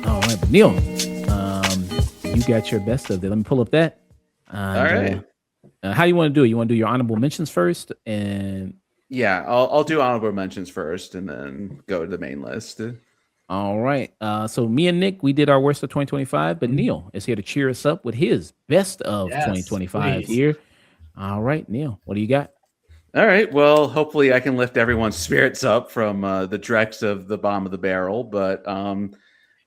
All right, but Neil, you got your best of it. Let me pull up that. All And right. how you want to do it? You want to do your honorable mentions first, and Yeah, I'll do honorable mentions first, and then go to the main list. all right. So me and Nick, we did our worst of 2025, but Mhm. Neil is here to cheer us up with his best of Yes, 2025 please. here. All right, Neil, what do you got? All right. Well, hopefully I can lift everyone's spirits up from the dregs of the bottom of the barrel. But all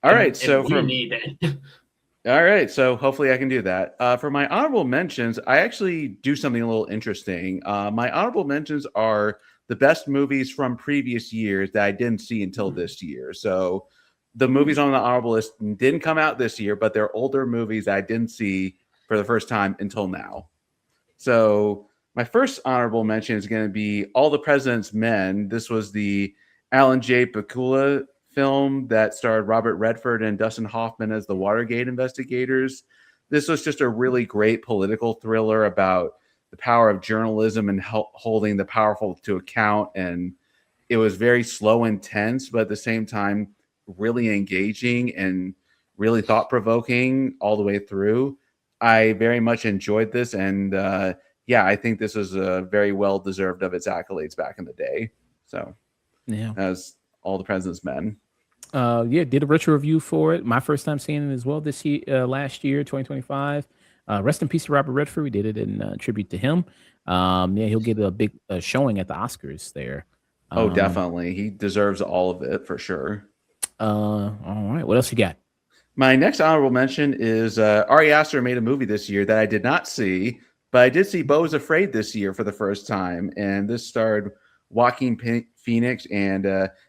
right. So And we from need it. all right. So hopefully I can do that. For my honorable mentions, I actually do something a little interesting. My honorable mentions are the best movies from previous years that I didn't see until this year. So the movies on the honorable list didn't come out this year, but they're older movies that I didn't see for the first time until now. So my first honorable mention is going to be All the President's Men. This was the Alan J. Pakula film that starred Robert Redford and Dustin Hoffman as the Watergate investigators. This was just a really great political thriller about the power of journalism and holding the powerful to account. And it was very slow and tense, but at the same time, really engaging and really thought provoking all the way through. I very much enjoyed this, and yeah, I think this was very well deserved of its accolades back in the day. So, Yeah. as All the President's Men. Yeah, did a retro review for it. My first time seeing it as well this year, last year, 2025. Rest in peace to Robert Redford. We did it in tribute to him. Yeah, he'll get a big showing at the Oscars there. Oh, Um, definitely, he deserves all of it for sure. all right, what else you got? My next honorable mention is Ari Aster made a movie this year that I did not see, but I did see Beau is Afraid this year for the first time, and this starred Joaquin Phoenix and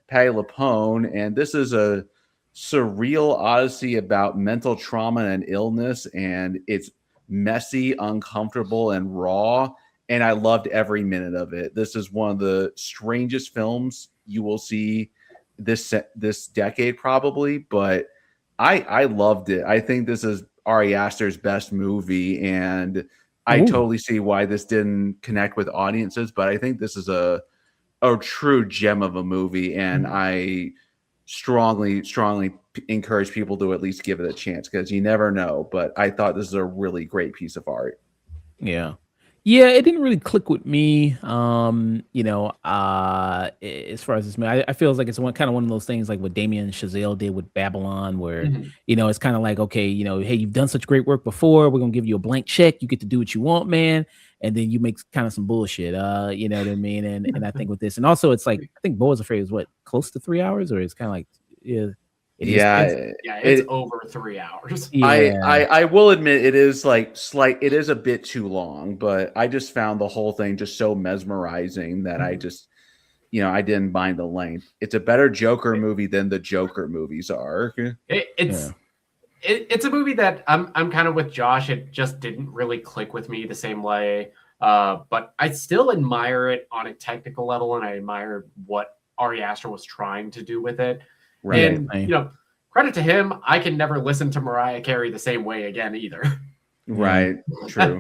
Patty LuPone, and this is a surreal odyssey about mental trauma and illness, and it's messy, uncomfortable, and raw, and I loved every minute of it. This is one of the strangest films you will see this decade, probably, but I loved it. I think this is Ari Aster's best movie, and I Ooh. totally see why this didn't connect with audiences. But I think this is a true gem of a movie, and I strongly encourage people to at least give it a chance because you never know. But I thought this is a really great piece of art. Yeah. Yeah, it didn't really click with me. As far as this, I feel like it's one of those things like what Damien Chazelle did with Babylon, where Mhm. it's kind of like, okay, hey, you've done such great work before. We're gonna give you a blank check. You get to do what you want, man, and then you make kind of some bullshit. You know what I mean? And I think with this, and also it's like I think Beau is Afraid is what, close to 3 hours, or it's kind of like, yeah, it is. Yeah, Yeah, it's it. over 3 hours. Yeah. I will admit it is like it is a bit too long, but I just found the whole thing just so mesmerizing that I just I didn't mind the length. It's a better Joker movie than the Joker movies are. It's Yeah. it's a movie that I'm kind of with Josh. It just didn't really click with me the same way. But I still admire it on a technical level, and I admire what Ari Aster was trying to do with it. Right. And Same. credit to him, I can never listen to Mariah Carey the same way again either. Right. True.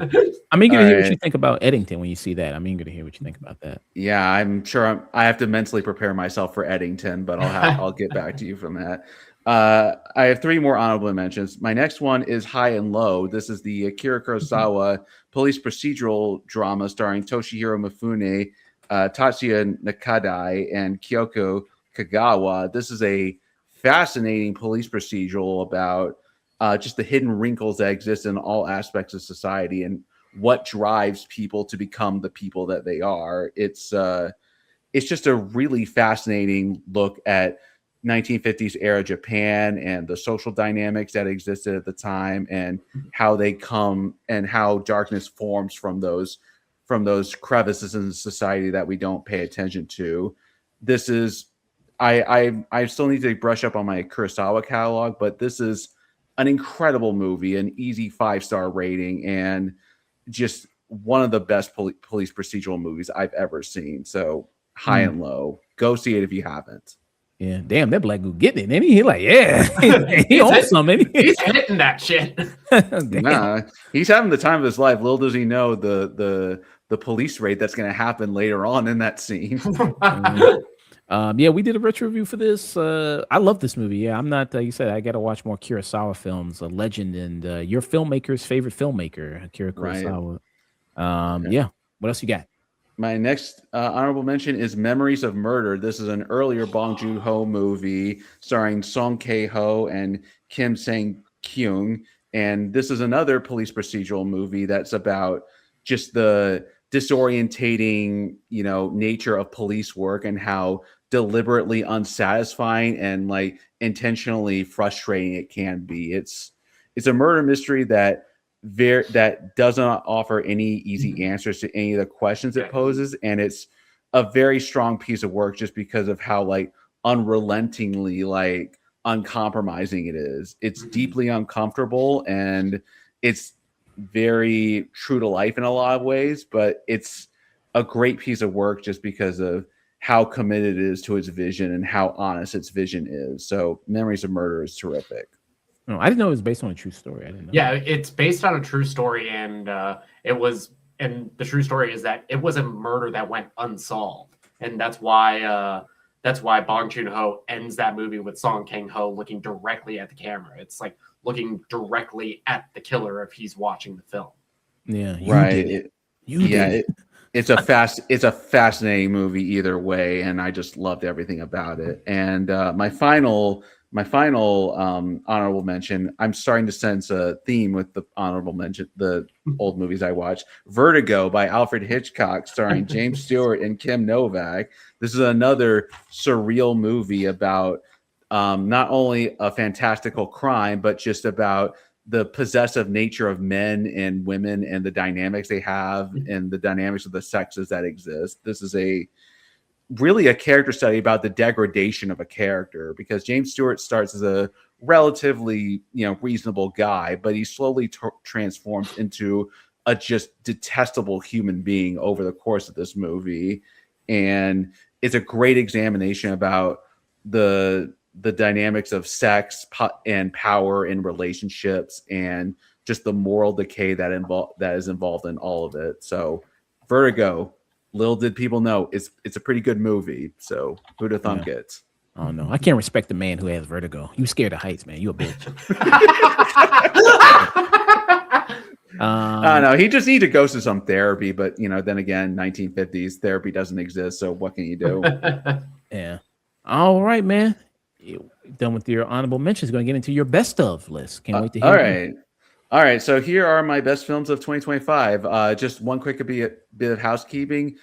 I'm eager All to hear what you right. think about Eddington when you see that. I'm eager to hear what you think about that. Yeah, I'm sure I have to mentally prepare myself for Eddington, but I'll get back to you from that. I have three more honorable mentions. My next one is High and Low. This is the Akira Kurosawa police procedural drama starring Toshihiro Mifune, Tatsuya Nakadai, and Kyoko Kagawa. This is a fascinating police procedural about just the hidden wrinkles that exist in all aspects of society and what drives people to become the people that they are. It's just a really fascinating look at 1950s era Japan and the social dynamics that existed at the time and how they come and how darkness forms from those crevices in society that we don't pay attention to. This is I still need to brush up on my Kurosawa catalog, but this is an incredible movie, an easy 5-star rating, and just one of the best police procedural movies I've ever seen. So High and Low, go see it if you haven't. Yeah, damn, that black dude getting it, ain't he? He like, yeah, he on something. He's hitting that shit. Nah, he's having the time of his life. Little does he know the police raid that's going to happen later on in that scene. Yeah, we did a retro review for this. I love this movie. Yeah, I'm not. You said I got to watch more Kurosawa films. A legend and your filmmaker's favorite filmmaker, Akira Right. Kurosawa. Okay. Yeah. What else you got? My next honorable mention is Memories of Murder. This is an earlier Bong Joon-ho movie starring Song Kang-ho and Kim Sang-kyung. And this is another police procedural movie that's about just the disorientating, nature of police work and how deliberately unsatisfying and like intentionally frustrating it can be. It's a murder mystery that does not offer any easy answers to any of the questions it poses, and it's a very strong piece of work just because of how like unrelentingly like uncompromising it is. It's deeply uncomfortable and it's very true to life in a lot of ways, but it's a great piece of work just because of how committed it is to its vision and how honest its vision is. So Memories of Murder is terrific. No, I didn't know it was based on a true story. I didn't know. Yeah, it's based on a true story, and and the true story is that it was a murder that went unsolved, and that's why Bong Joon-ho ends that movie with Song Kang-ho looking directly at the camera. It's like looking directly at the killer if he's watching the film. Yeah, right. It's a fascinating movie either way, and I just loved everything about it. And my final honorable mention, I'm starting to sense a theme with the honorable mention, the old movies I watched. Vertigo by Alfred Hitchcock, starring James Stewart and Kim Novak. This is another surreal movie about not only a fantastical crime, but just about the possessive nature of men and women and the dynamics they have and the dynamics of the sexes that exist. This is really a character study about the degradation of a character, because James Stewart starts as a relatively reasonable guy, but he slowly transforms into a just detestable human being over the course of this movie. And it's a great examination about the dynamics of sex and power in relationships and just the moral decay that is involved in all of it. So Vertigo, little did people know, it's a pretty good movie. So who'd have thunk it? Oh no, I can't respect the man who has vertigo. You scared of heights, man. You a bitch. I don't know. He just needs to go to some therapy, but then again, 1950s therapy doesn't exist. So what can you do? Yeah. All right, man. You done with your honorable mentions. Going to get into your best of list. Can't wait to hear. All right. So here are my best films of 2025. Just one quick bit of housekeeping.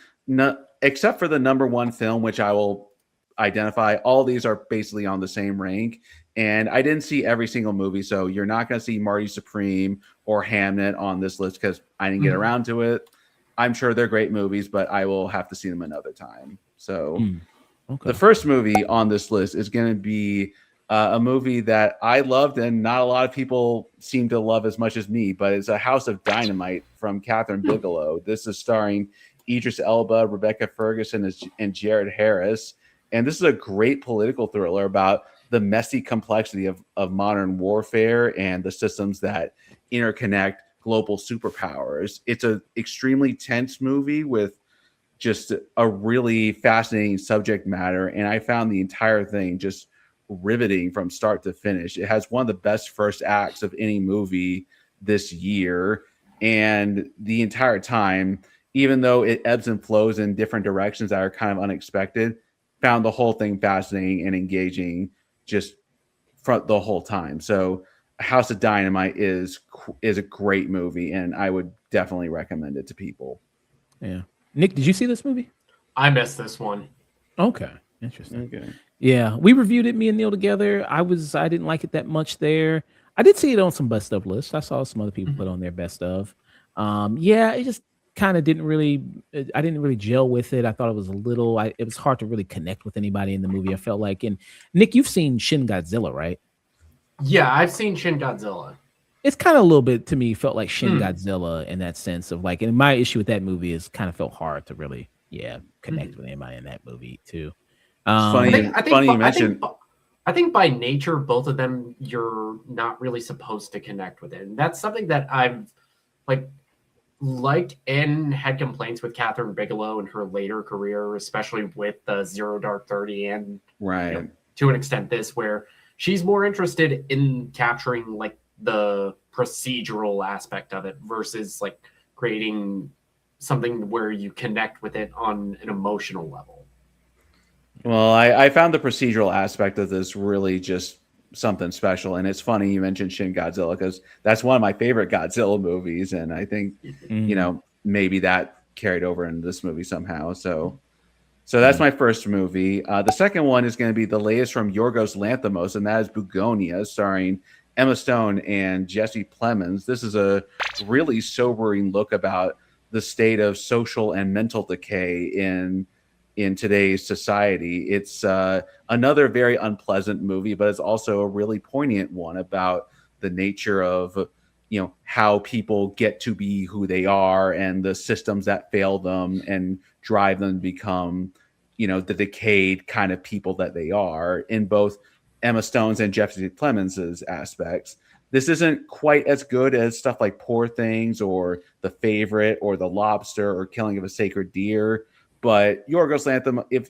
Except for the number one film, which I will identify, all these are basically on the same rank. And I didn't see every single movie, so you're not going to see Marty Supreme or Hamnet on this list because I didn't get around to it. I'm sure they're great movies, but I will have to see them another time. So the first movie on this list is going to be a movie that I loved and not a lot of people seem to love as much as me, but it's A House of Dynamite from Catherine Bigelow. This is starring Idris Elba, Rebecca Ferguson, and Jared Harris. And this is a great political thriller about the messy complexity of modern warfare and the systems that interconnect global superpowers. It's an extremely tense movie with just a really fascinating subject matter. And I found the entire thing just riveting from start to finish. It has one of the best first acts of any movie this year. And the entire time, even though it ebbs and flows in different directions that are kind of unexpected, found the whole thing fascinating and engaging just from the whole time. So House of Dynamite is a great movie, and I would definitely recommend it to people. Yeah. Nick, did you see this movie? I missed this one. Okay. Interesting. Okay. Yeah. We reviewed it, me and Neal together. I didn't like it that much there. I did see it on some best of lists. I saw some other people put on their best of. Yeah, it just kind of didn't really gel with it. I thought it was it was hard to really connect with anybody in the movie. I felt like, and Nick, you've seen Shin Godzilla, right? Yeah, I've seen Shin Godzilla. It's kind of a little bit to me felt like Shin Godzilla in that sense of like, and my issue with that movie is kind of felt hard to really, connect with anybody in that movie too. It's I Um, think I think funny you bu- I think mentioned. bu- I think by nature, both of them, you're not really supposed to connect with it, and that's something that I've like liked and had complaints with Catherine Bigelow in her later career, especially with Zero Dark 30 and Right. to an extent this, where she's more interested in capturing like the procedural aspect of it versus like creating something where you connect with it on an emotional level. Well, I found the procedural aspect of this really just something special. And it's funny you mentioned Shin Godzilla because that's one of my favorite Godzilla movies. And I think, mhm, maybe that carried over into this movie somehow. So that's mhm. my first movie. The second one is going to be the latest from Yorgos Lanthimos, and that is Bugonia, starring Emma Stone and Jesse Plemons. This is a really sobering look about the state of social and mental decay in today's society. It's another very unpleasant movie, but it's also a really poignant one about the nature of how people get to be who they are and the systems that fail them and drive them to become the decayed kind of people that they are in both Emma Stone's and Jesse Plemons' aspects. This isn't quite as good as stuff like Poor Things or The Favorite or The Lobster or Killing of a Sacred Deer. But if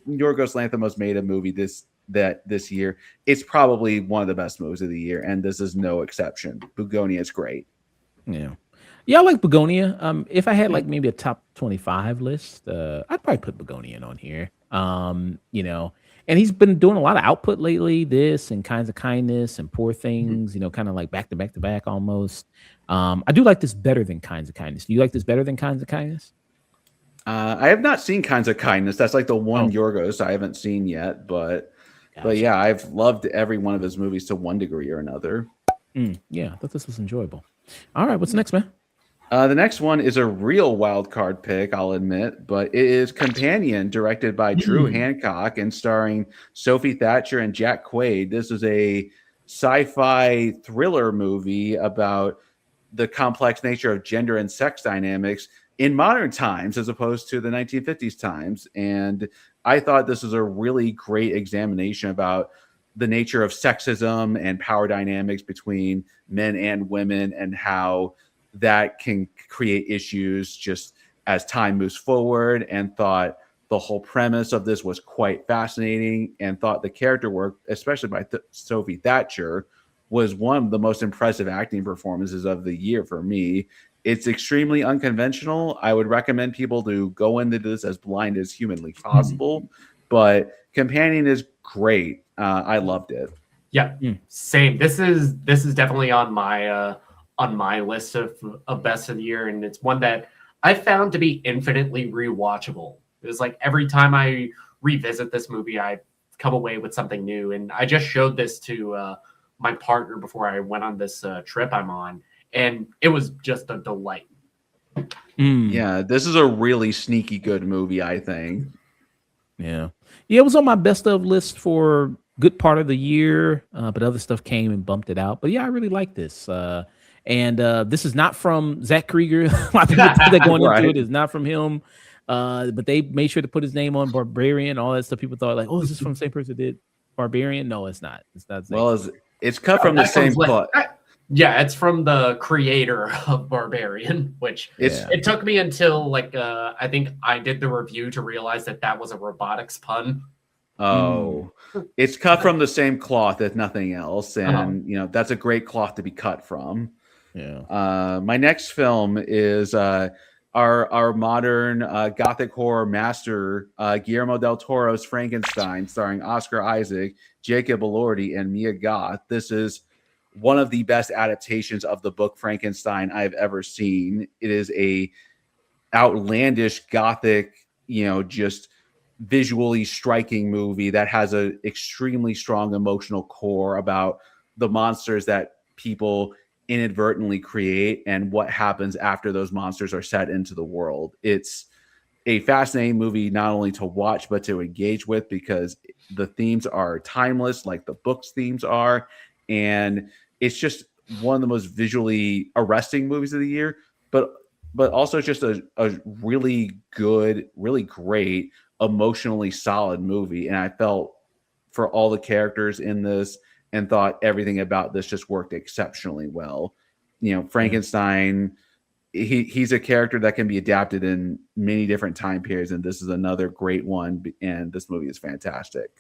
Yorgos Lanthimos made a movie this year, it's probably one of the best movies of the year, and this is no exception. Bugonia is great. Yeah. Yeah, I like Begonia. If I had like maybe a top 25 list, I'd probably put Begonia on here. And he's been doing a lot of output lately, this and Kinds of Kindness and Poor Mhm. Things, kind of like back to back to back almost. I do like this better than Kinds of Kindness. Do you like this better than Kinds of Kindness? I have not seen Kinds of Kindness. That's like the one Oh, Yorgos I haven't seen yet, but gotcha. yeah, I've loved every one of his movies to one degree or another. Yeah, I thought this was enjoyable. All right, what's next, man? The next one is a real wild card pick, I'll admit, but it is Companion, directed by Drew Mm. Hancock and starring Sophie Thatcher and Jack Quaid. This is a sci-fi thriller movie about the complex nature of gender and sex dynamics in modern times as opposed to the 1950s times. And I thought this was a really great examination about the nature of sexism and power dynamics between men and women and how that can create issues just as time moves forward, and thought the whole premise of this was quite fascinating, and thought the character work, especially by Sophie Thatcher, was one of the most impressive acting performances of the year for me. It's extremely unconventional. I would recommend people to go into this as blind as humanly possible, but Companion is great. I loved it. Yeah, Mm, same. This is definitely on my list of best of the year, and it's one that I found to be infinitely rewatchable. It's like every time I revisit this movie, I come away with something new. And I just showed this to my partner before I went on this trip I'm on, and it was just a delight. mm. Yeah, this is a really sneaky good movie, I think. Yeah. Yeah, it was on my best of list for good part of the year, but other stuff came and bumped it out. But yeah, I really like this. And this is not from Zach Krieger. A lot of people think that going into Right. it is not from him. But they made sure to put his name on Barbarian, all that stuff. People thought like, oh, is this from the same person that did Barbarian? No, it's not. It's not Zach Well, Krieger. it's cut Oh, from the that comes same like plot. yeah, it's from the creator of Barbarian, which It's Yeah. it took me until like I think I did the review to realize that that was a robotics pun. Mm, Oh, it's cut from the same cloth if nothing else, Uh-huh. and that's a great cloth to be cut from. yeah. My next film is our modern gothic horror master Guillermo del Toro's Frankenstein, starring Oscar Isaac, Jacob Elordi, and Mia Goth. This is one of the best adaptations of the book Frankenstein I've ever seen. It is a outlandish gothic, just visually striking movie that has a extremely strong emotional core about the monsters that people inadvertently create and what happens after those monsters are set into the world. It's a fascinating movie not only to watch but to engage with, because the themes are timeless like the book's themes are, and it's just one of the most visually arresting movies of the year, but also just a really good, really great emotionally solid movie, and I felt for all the characters in this and thought everything about this just worked exceptionally well. You know, Frankenstein, he's a character that can be adapted in many different time periods, and this is another great one. And this movie is fantastic.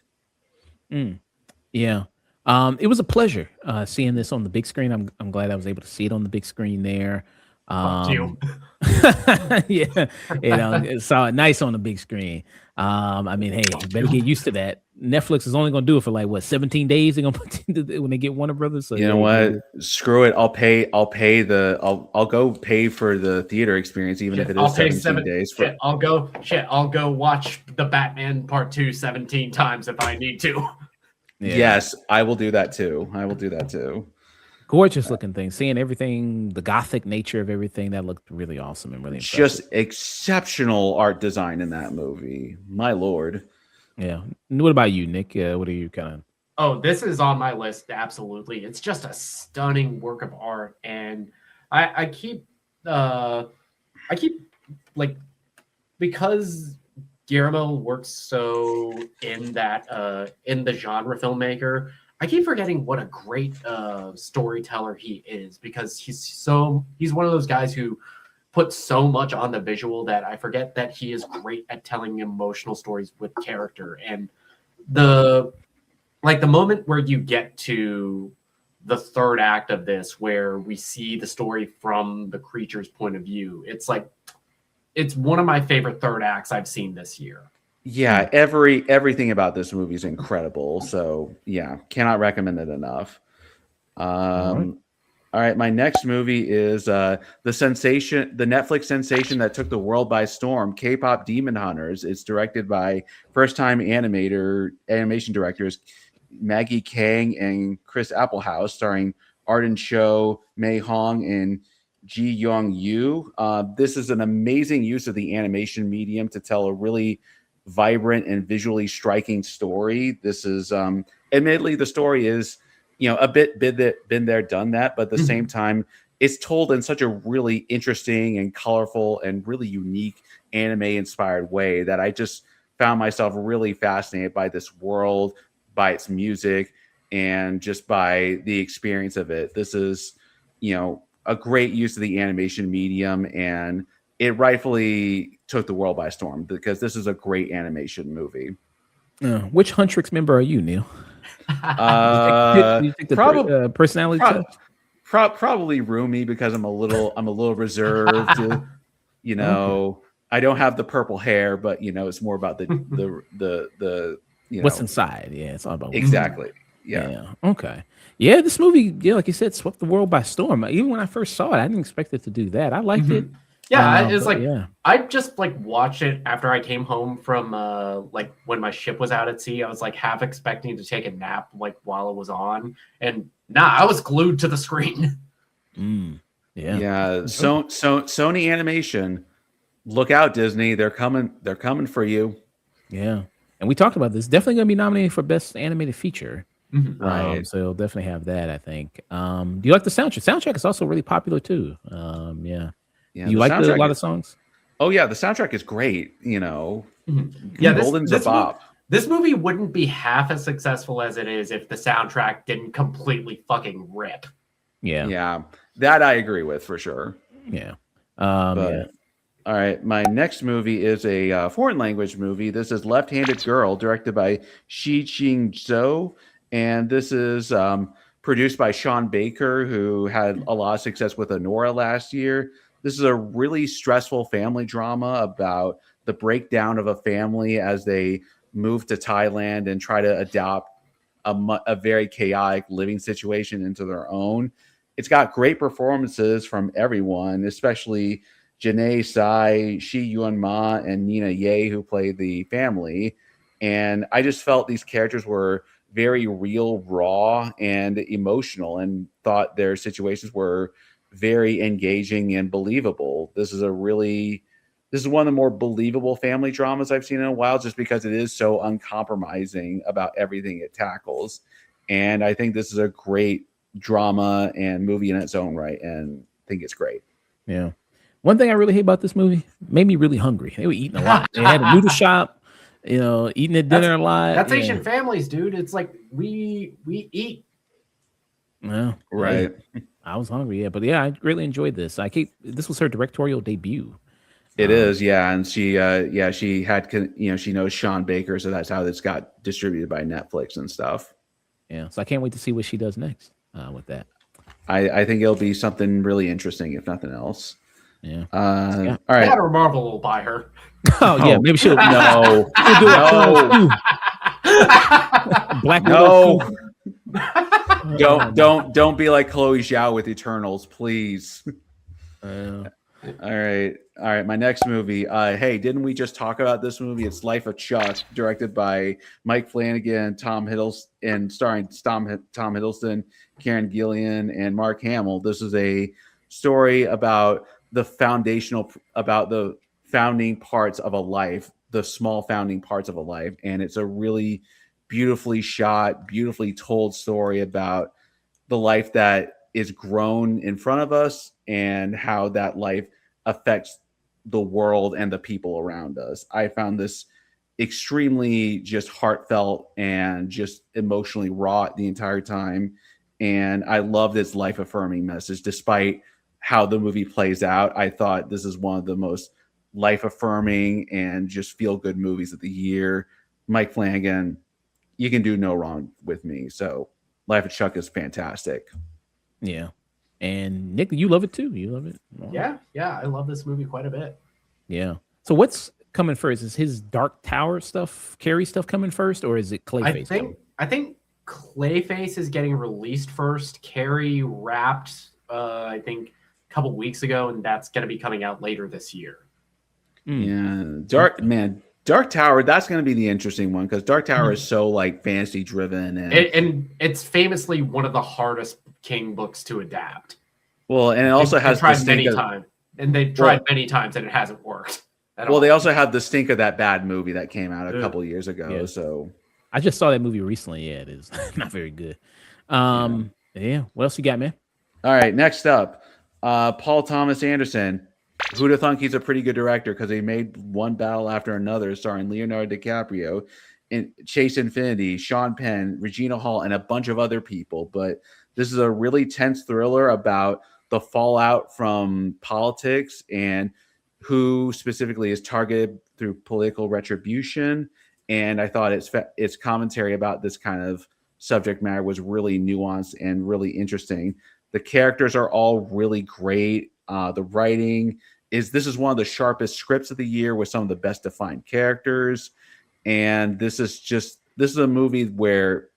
Yeah. It was a pleasure seeing this on the big screen. I'm glad I was able to see it on the big screen there. Fuck you. Yeah, saw it nice on the big screen. I mean, hey, you better get used to that. Netflix is only going to do it for like what 17 days. They're going to put when they get Warner Brothers. So you know what? Screw it. I'll go pay for the theater experience, even if it is 17 days. I'll go watch the Batman Part 2 17 times if I need to. Yeah. Yes, I will do that too. Gorgeous looking thing. Seeing everything, the gothic nature of everything, that looked really awesome and really impressive. Just exceptional art design in that movie. My lord. Yeah. What about you, Nick? What are you kind of? Oh, this is on my list. Absolutely. It's just a stunning work of art. And I keep like, because Guillermo works so in that in the genre filmmaker, I keep forgetting what a great storyteller he is, because he's one of those guys who puts so much on the visual that I forget that he is great at telling emotional stories with character. And the moment where you get to the third act of this, where we see the story from the creature's point of view, it's one of my favorite third acts I've seen this year. Yeah, everything about this movie is incredible. So yeah, cannot recommend it enough. All right, my next movie is the Netflix sensation that took the world by storm, K-pop Demon Hunters. It's directed by first-time animation directors Maggie Kang and Chris Applehouse, starring Arden Cho, Mei Hong, and Ji Young Yu. This is an amazing use of the animation medium to tell a really vibrant and visually striking story. This is admittedly, the story is a bit been there, done that, but at the same time, it's told in such a really interesting and colorful and really unique anime inspired way that I just found myself really fascinated by this world, by its music, and just by the experience of it. This is a great use of the animation medium, and it rightfully took the world by storm, because this is a great animation movie. Which Huntrix member are you, Neal? You think probably personality test? Probably Rumi, because I'm a little reserved. Okay. I don't have the purple hair, but it's more about the what's inside. Yeah, it's all about exactly. Yeah. Okay. Yeah, this movie, like you said, swept the world by storm. Even when I first saw it, I didn't expect it to do that. I liked it. Yeah, it's I just watched it after I came home from when my ship was out at sea. I was half expecting to take a nap while it was on, and I was glued to the screen. Yeah. So Sony Animation, look out, Disney! They're coming for you. Yeah, and we talked about this. Definitely going to be nominated for Best Animated Feature. Right. So you'll definitely have that, I think. Do you like the soundtrack? Soundtrack is also really popular too. Yeah. You like a lot of songs? Oh yeah, the soundtrack is great. Yeah, Golden's a bop. This movie wouldn't be half as successful as it is if the soundtrack didn't completely fucking rip. Yeah, that I agree with for sure. Yeah. All right, my next movie is a foreign language movie. This is Left-Handed Girl, directed by Shi Ching Zhou, and this is produced by Sean Baker, who had a lot of success with Anora last year. This is a really stressful family drama about the breakdown of a family as they move to Thailand and try to adopt a very chaotic living situation into their own. It's got great performances from everyone, especially Janae Sai, Shi Yuan Ma, and Nina Ye, who play the family. And I just felt these characters were very real, raw, and emotional, and thought their situations were very engaging and believable. This is one of the more believable family dramas I've seen in a while, just because it is so uncompromising about everything it tackles. And I think this is a great drama and movie in its own right, and I think it's great. Yeah. One thing I really hate about this movie, made me really hungry. They were eating a lot. They had a noodle shop. eating at dinner a lot. That's yeah. Asian families, dude. It's like we eat. Well, Right. I was hungry, but yeah, I really enjoyed this. This was her directorial debut. It is, yeah, and she had, she knows Sean Baker, so that's how this got distributed by Netflix and stuff. Yeah, so I can't wait to see what she does next with that. I think it'll be something really interesting, if nothing else. Yeah. All right. That or Marvel will buy her. Oh yeah, maybe she'll No, she'll do Black Widow. No, don't be like Chloe Zhao with Eternals, please. All right. My next movie. Hey, didn't we just talk about this movie? It's Life of Chuck, directed by Mike Flanagan, Tom Hiddleston, and starring Tom Hiddleston, Karen Gillan, and Mark Hamill. This is a story about the founding parts of a life, the small founding parts of a life, and it's a really beautifully shot, beautifully told story about the life that is grown in front of us and how that life affects the world and the people around us. I found this extremely just heartfelt and just emotionally wrought the entire time. And I love this life affirming message. Despite how the movie plays out, I thought this is one of the most life affirming and just feel good movies of the year. Mike Flanagan, you can do no wrong with me. So Life of Chuck is fantastic. Yeah. And Nick, you love it too. You love it. Yeah, I love this movie quite a bit. Yeah. So what's coming first? Is his Dark Tower stuff, Carrie stuff coming first, or is it Clayface? I think Clayface is getting released first. Carrie wrapped, I think, a couple weeks ago, and that's going to be coming out later this year. Yeah, Dark Tower. That's going to be the interesting one because Dark Tower is so like fantasy driven, and it's famously one of the hardest King books to adapt. Well, and it also has tried many times, and they've tried many times, and it hasn't worked. Well, they also have the stink of that bad movie that came out a couple of years ago. Yeah. So I just saw that movie recently. Yeah, it is not very good. Yeah. What else you got, man? All right, next up, Paul Thomas Anderson. Who'd have thunk he's a pretty good director because he made One Battle After Another, starring Leonardo DiCaprio, and Chase Infinity, Sean Penn, Regina Hall, and a bunch of other people. But this is a really tense thriller about the fallout from politics and who specifically is targeted through political retribution. And I thought its commentary about this kind of subject matter was really nuanced and really interesting. The characters are all really great. The writing this is one of the sharpest scripts of the year with some of the best defined characters. And this is a movie where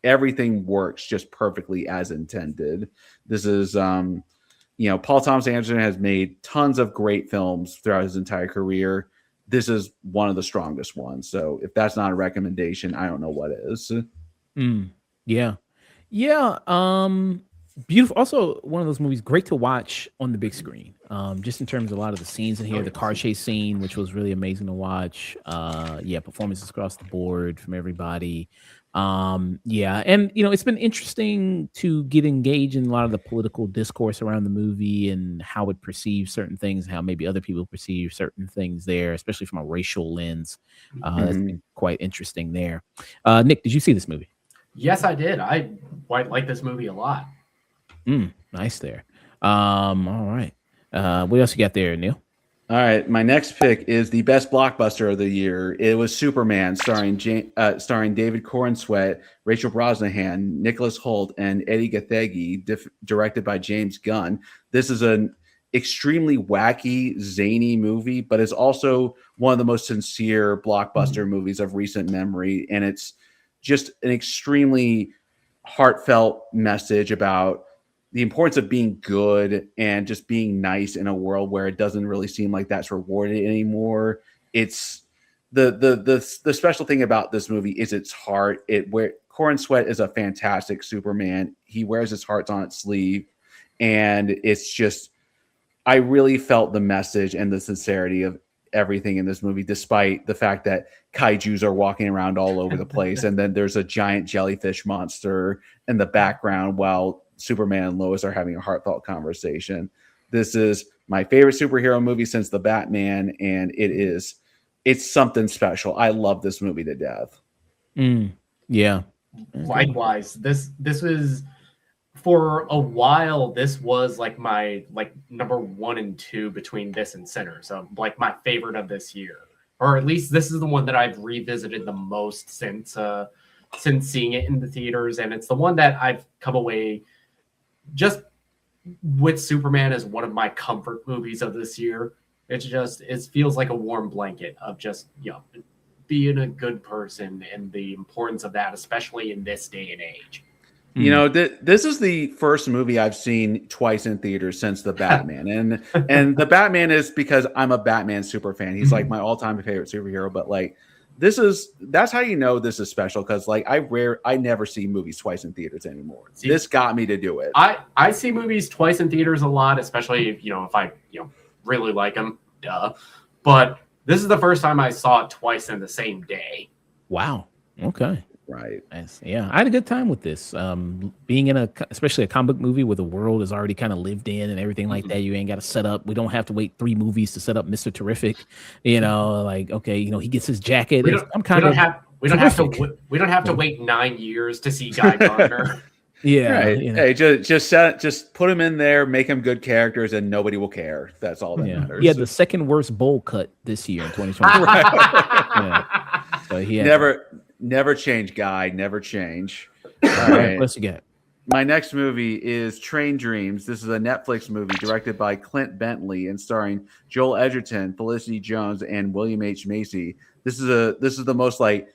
everything works just perfectly as intended. This is, Paul Thomas Anderson has made tons of great films throughout his entire career. This is one of the strongest ones. So if that's not a recommendation, I don't know what is. Yeah. Beautiful. Also, one of those movies great to watch on the big screen. Just in terms of a lot of the scenes in here, the car chase scene, which was really amazing to watch. Performances across the board from everybody. And it's been interesting to get engaged in a lot of the political discourse around the movie and how it perceives certain things, how maybe other people perceive certain things there, especially from a racial lens. That's been quite interesting there. Nick, did you see this movie? Yes, I did. I quite like this movie a lot. Nice there. All right. What else you got there, Neal? All right, my next pick is the best blockbuster of the year. It was Superman, starring David Corenswet, Rachel Brosnahan, Nicholas Hoult, and Eddie Gathegi, directed by James Gunn. This is an extremely wacky, zany movie, but it's also one of the most sincere blockbuster movies of recent memory, and it's just an extremely heartfelt message about the importance of being good and just being nice in a world where it doesn't really seem like that's rewarded anymore. It's the special thing about this movie is its heart. Corenswet is a fantastic Superman. He wears his heart on its sleeve, and it's just, I really felt the message and the sincerity of everything in this movie, despite the fact that kaijus are walking around all over the place, and then there's a giant jellyfish monster in the background while Superman and Lois are having a heartfelt conversation. This is my favorite superhero movie since The Batman, and it is it's something special. I love this movie to death. Yeah. Likewise, this was for a while. This was like my number 1 and 2 between this and Sinner. So like my favorite of this year, or at least this is the one that I've revisited the most since seeing it in the theaters, and it's the one that I've come away just with Superman as one of my comfort movies of this year. It feels like a warm blanket of just being a good person and the importance of that, especially in this day and age. You know, this is the first movie I've seen twice in theaters since the Batman, and the Batman is because I'm a Batman super fan. He's like my all-time favorite superhero. But like, that's how you know this is special, because like I never see movies twice in theaters anymore. See, this got me to do it. I see movies twice in theaters a lot, especially if I really like them. Duh. But this is the first time I saw it twice in the same day. Wow. Okay. Right. Nice. Yeah, I had a good time with this. Being in especially a comic book movie where the world is already kind of lived in and everything like that. You ain't got to set up. We don't have to wait 3 movies to set up Mr. Terrific. Like, okay, he gets his jacket. We don't have to wait 9 years to see Guy Gardner. Yeah. Right. Hey, just put him in there, make him good characters, and nobody will care. That's all that matters. He had the second worst bowl cut this year in 2020. Right. So he had never change, Guy. Never change. All right. What's you got? My next movie is Train Dreams. This is a Netflix movie directed by Clint Bentley and starring Joel Edgerton, Felicity Jones, and William H. Macy. This is the most like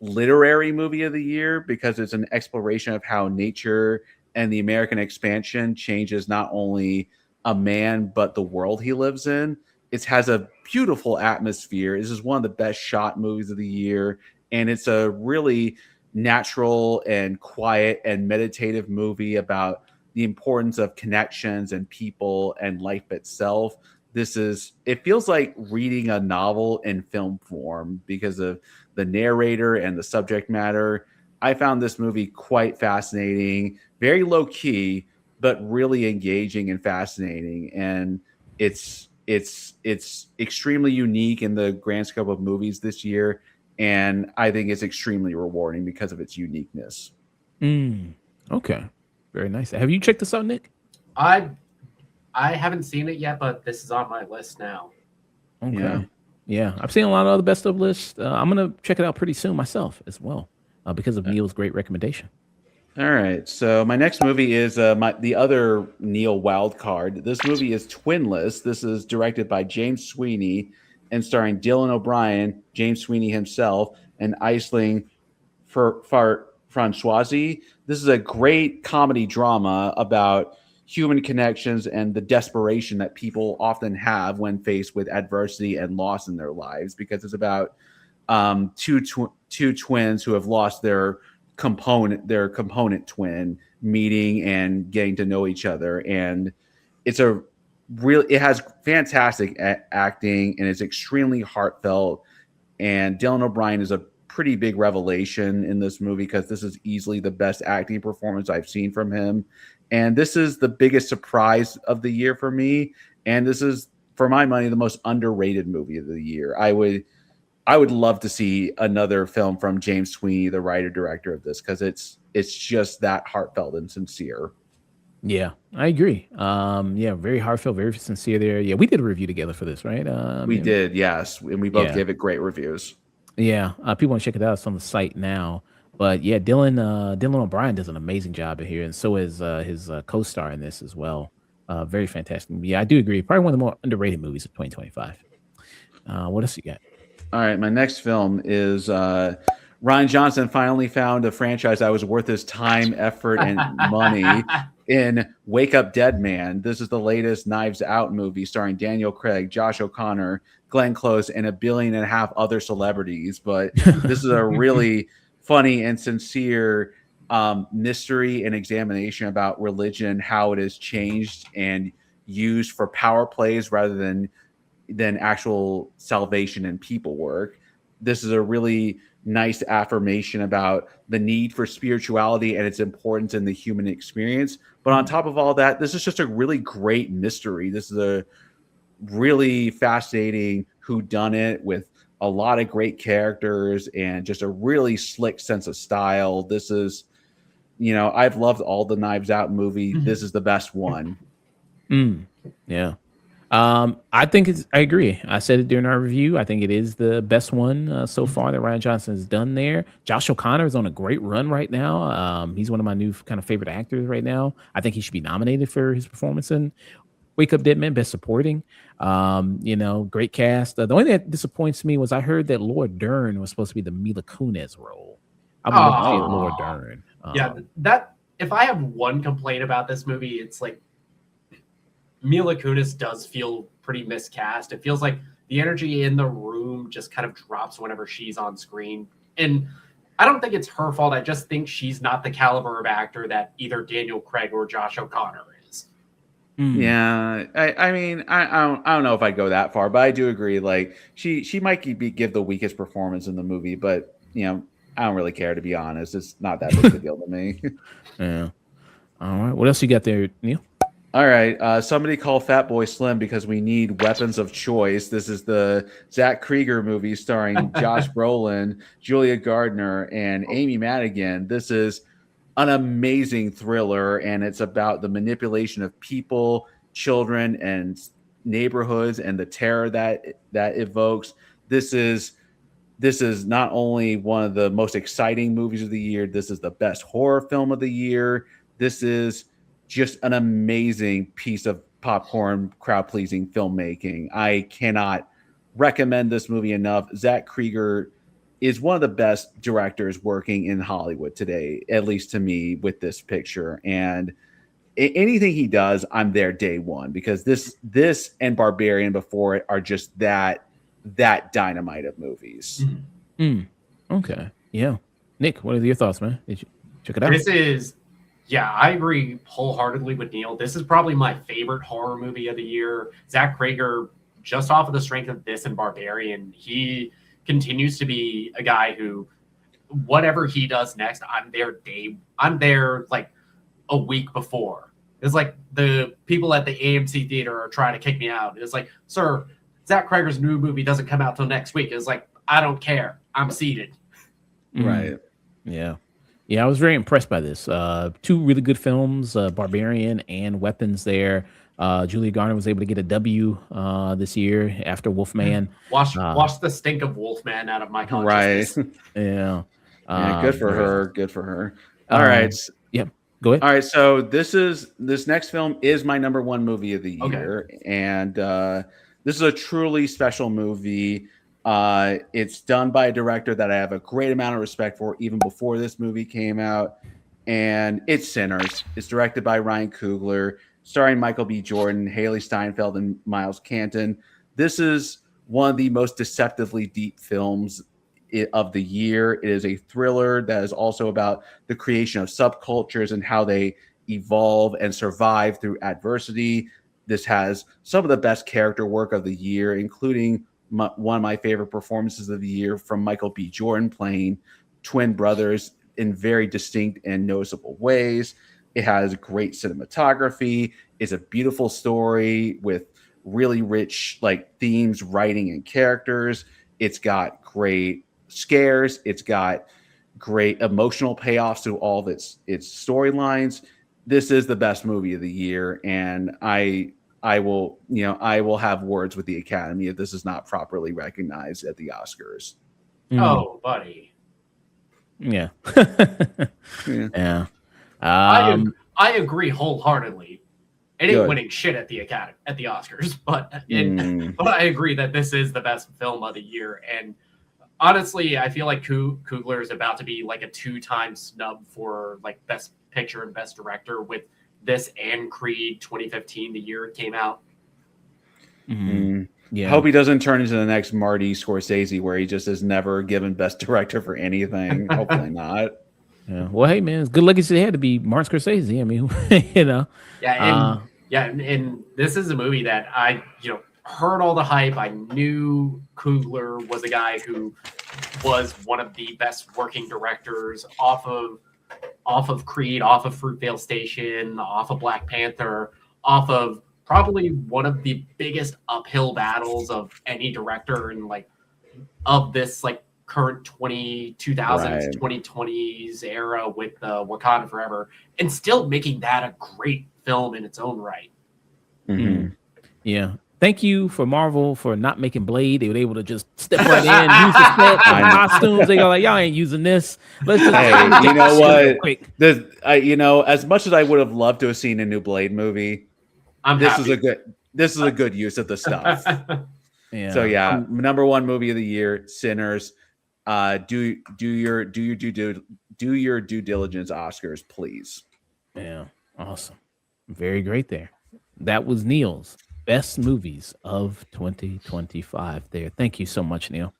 literary movie of the year because it's an exploration of how nature and the American expansion changes not only a man but the world he lives in. It has a beautiful atmosphere. This is one of the best shot movies of the year, and it's a really natural and quiet and meditative movie about the importance of connections and people and life itself. It feels like reading a novel in film form because of the narrator and the subject matter. I found this movie quite fascinating, very low key, but really engaging and fascinating. And it's extremely unique in the grand scope of movies this year. And I think it's extremely rewarding because of its uniqueness. Okay. Very nice. Have you checked this out, Nick? I haven't seen it yet, but this is on my list now. Okay. Yeah. I've seen a lot of other best of lists. I'm going to check it out pretty soon myself as well because of Neal's great recommendation. All right. So my next movie is the other Neal wild card. This movie is Twinless. This is directed by James Sweeney and starring Dylan O'Brien, James Sweeney himself, and Aisling Françoisi. This is a great comedy drama about human connections and the desperation that people often have when faced with adversity and loss in their lives, because it's about two twins who have lost their component twin meeting and getting to know each other. And it has fantastic acting and it's extremely heartfelt. And Dylan O'Brien is a pretty big revelation in this movie because this is easily the best acting performance I've seen from him. And this is the biggest surprise of the year for me. And this is, for my money, the most underrated movie of the year. I would love to see another film from James Sweeney, the writer director of this, because it's just that heartfelt and sincere. Yeah, I agree. Very heartfelt, very sincere there. Yeah, we did a review together for this, right? We did, yes. And we both gave it great reviews. Yeah, people want to check it out. It's on the site now. But yeah, Dylan O'Brien does an amazing job in here, and so is his co-star in this as well. Very fantastic. Yeah, I do agree. Probably one of the more underrated movies of 2025. What else you got? All right, my next film is Rian Johnson finally found a franchise that was worth his time, effort, and money in Wake Up Dead Man. This is the latest Knives Out movie starring Daniel Craig, Josh O'Connor, Glenn Close, and 1.5 billion other celebrities. But this is a really funny and sincere mystery and examination about religion, how it has changed and used for power plays rather than actual salvation and people work. This is a really nice affirmation about the need for spirituality and its importance in the human experience. But on top of all that, this is just a really great mystery. This is a really fascinating whodunit with a lot of great characters and just a really slick sense of style. This is, I've loved all the Knives Out movie. This is the best one. Yeah. I think I agree. I said it during our review. I think it is the best one so far that Ryan Johnson has done there. Josh O'Connor is on a great run right now. He's one of my new kind of favorite actors right now. I think he should be nominated for his performance in Wake Up Dead Men, Best Supporting. Great cast. The only thing that disappoints me was I heard that Laura Dern was supposed to be the Mila Kunis role. I would love to see Laura Dern. That if I have one complaint about this movie, it's like Mila Kunis does feel pretty miscast. It feels like the energy in the room just kind of drops whenever she's on screen. And I don't think it's her fault. I just think she's not the caliber of actor that either Daniel Craig or Josh O'Connor is. Yeah, I mean, I don't know if I go that far, but I do agree. Like she might give the weakest performance in the movie, but I don't really care, to be honest. It's not that big of a deal to me. Yeah. All right. What else you got there, Neal? All right. Somebody call Fat Boy Slim because we need weapons of choice. This is the Zach Krieger movie starring Josh Brolin, Julia Gardner, and Amy Madigan. This is an amazing thriller, and it's about the manipulation of people, children, and neighborhoods, and the terror that evokes. This is not only one of the most exciting movies of the year. This is the best horror film of the year. This is just an amazing piece of popcorn, crowd-pleasing filmmaking. I cannot recommend this movie enough. Zach Krieger is one of the best directors working in Hollywood today, at least to me, with this picture. And anything he does, I'm there day one, because this and Barbarian before it are just that dynamite of movies. Okay. Yeah. Nick, what are your thoughts, man? Did you check it out? Yeah, I agree wholeheartedly with Neal. This is probably my favorite horror movie of the year. Zach Krieger, just off of the strength of this and Barbarian, he continues to be a guy who, whatever he does next, I'm there like a week before. It's like the people at the AMC theater are trying to kick me out. It's like, sir, Zach Krieger's new movie doesn't come out till next week. It's like, I don't care. I'm seated. Right. Yeah. Yeah, I was very impressed by this. Two really good films, Barbarian and Weapons there. Julia Garner was able to get a W this year after Wolfman. Wash the stink of Wolfman out of my consciousness. Right. Yeah. Good for her. Good for her. All right. Yep. Go ahead. All right. So this next film is my number one movie of the year. Okay. And this is a truly special movie. It's done by a director that I have a great amount of respect for, even before this movie came out. And it's Sinners. It's directed by Ryan Coogler, starring Michael B. Jordan, Haley Steinfeld, and Miles Canton. This is one of the most deceptively deep films of the year. It is a thriller that is also about the creation of subcultures and how they evolve and survive through adversity. This has some of the best character work of the year, including one of my favorite performances of the year from Michael B. Jordan playing twin brothers in very distinct and noticeable ways. It has great cinematography. It's a beautiful story with really rich themes, writing, and characters. It's got great scares. It's got great emotional payoffs to all of its storylines. This is the best movie of the year, and I will have words with the Academy if this is not properly recognized at the Oscars. Oh, buddy. Yeah. Yeah. I agree wholeheartedly. It ain't winning shit at the Academy, at the Oscars, but I agree that this is the best film of the year. And honestly, I feel like Coogler is about to be like a 2-time snub for Best Picture and Best Director with this and Creed 2015, the year it came out. Yeah. I hope he doesn't turn into the next Marty Scorsese, where he just is never given Best Director for anything. Hopefully not. Yeah. Well, hey man, it's good legacy had to be Martin Scorsese. I mean, Yeah, and this is a movie that I heard all the hype. I knew Coogler was a guy who was one of the best working directors off of Creed, off of Fruitvale Station, off of Black Panther, off of probably one of the biggest uphill battles of any director in of this like current 2000s, Right. 2020s era with Wakanda Forever, and still making that a great film in its own right. Mhm. Yeah. Thank you for Marvel for not making Blade. They were able to just step right in, use the set, the I know. costumes. They go like, y'all ain't using this. Let's just Hey, get you know this shit real what? quick. You know, as much as I would have loved to have seen a new Blade movie, I'm this happy. is a good use of the stuff. Yeah. So yeah, number one movie of the year, Sinners. Do your due diligence, Oscars, please. Yeah. Awesome. Very great there. That was Neal's best movies of 2025 there. Thank you so much, Neal.